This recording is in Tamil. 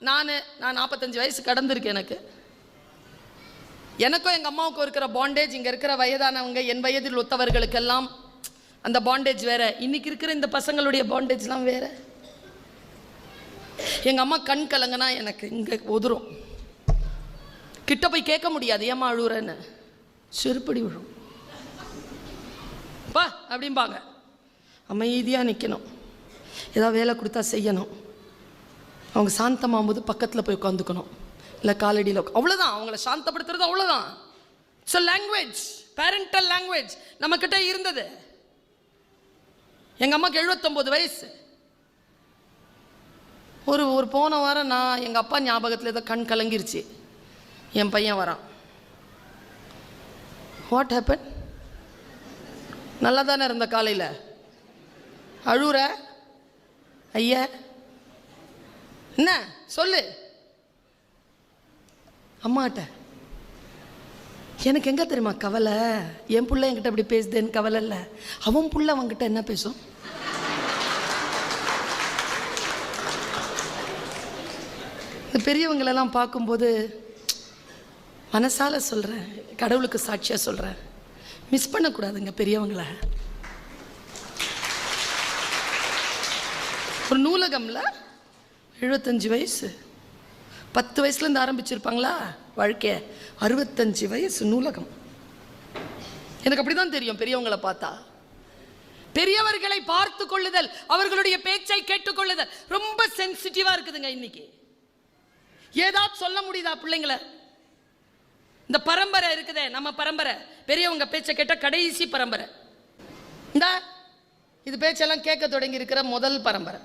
நான் 45 வயசு கடந்திருக்கேன். எனக்கும் எங்கள் அம்மாவுக்கும் இருக்கிற பாண்டேஜ், இங்கே இருக்கிற வயதானவங்க என் வயதில் ஒத்தவர்களுக்கெல்லாம் அந்த பாண்டேஜ் வேற. இன்னைக்கு இருக்கிற இந்த பசங்களுடைய பாண்டேஜ்லாம் வேற. எங்கள் அம்மா கண் கலங்கன்னா எனக்கு இங்கே உதிரும். கிட்ட போய் கேட்க முடியாது, ஏமா அழுகுறேன்னு. செருப்படி விழும். பா அப்படிம்பாங்க. அமைதியாக நிற்கணும், ஏதாவது வேலை கொடுத்தா செய்யணும். அவங்க சாந்தமாகும்போது பக்கத்தில் போய் உட்காந்துக்கணும், இல்லை காலடியில். அவ்வளோதான், அவங்கள சாந்தப்படுத்துறது அவ்வளோதான். இட்ஸ் லாங்குவேஜ், பேரண்டல் லாங்குவேஜ் நம்மக்கிட்ட இருந்தது. எங்கள் அம்மாவுக்கு 79 வயசு. ஒரு போன வாரம் நான் எங்கள் அப்பா ஞாபகத்தில் ஏதோ கண் கலங்கிருச்சு. என் பையன் வரான். What happen? நல்லா தானே இருந்த காலையில், அழுற ஐயா என்ன சொல்லு அம்மாட்ட. எனக்கு எங்கே தெரியுமா கவலை? என் பிள்ளை என்கிட்ட அப்படி பேசுதேன்னு கவலை இல்லை, அவன் பிள்ளை அவன்கிட்ட என்ன பேசும். இந்த பெரியவங்களெல்லாம் பார்க்கும்போது மனசால சொல்கிறேன், கடவுளுக்கு சாட்சியாக சொல்கிறேன், மிஸ் பண்ணக்கூடாதுங்க பெரியவங்கள. ஒரு நூலகம்ல 75 வயசு, 10 வயசுலேருந்து ஆரம்பிச்சிருப்பாங்களா வாழ்க்கைய, 65 வயசு நூலகம். எனக்கு அப்படி தான் தெரியும் பெரியவங்களை பார்த்தா. பெரியவர்களை பார்த்து கொள்ளுதல், அவர்களுடைய பேச்சை கேட்டுக்கொள்ளுதல் ரொம்ப சென்சிட்டிவாக இருக்குதுங்க. இன்னைக்கு ஏதாவது சொல்ல முடியுதா பிள்ளைங்களை? இந்த பரம்பரை இருக்குதே, நம்ம பரம்பரை, பெரியவங்க பேச்சை கேட்ட கடைசி பரம்பரை. இந்த இது பேச்செல்லாம் கேட்க தொடங்கி இருக்கிற முதல் பரம்பரை.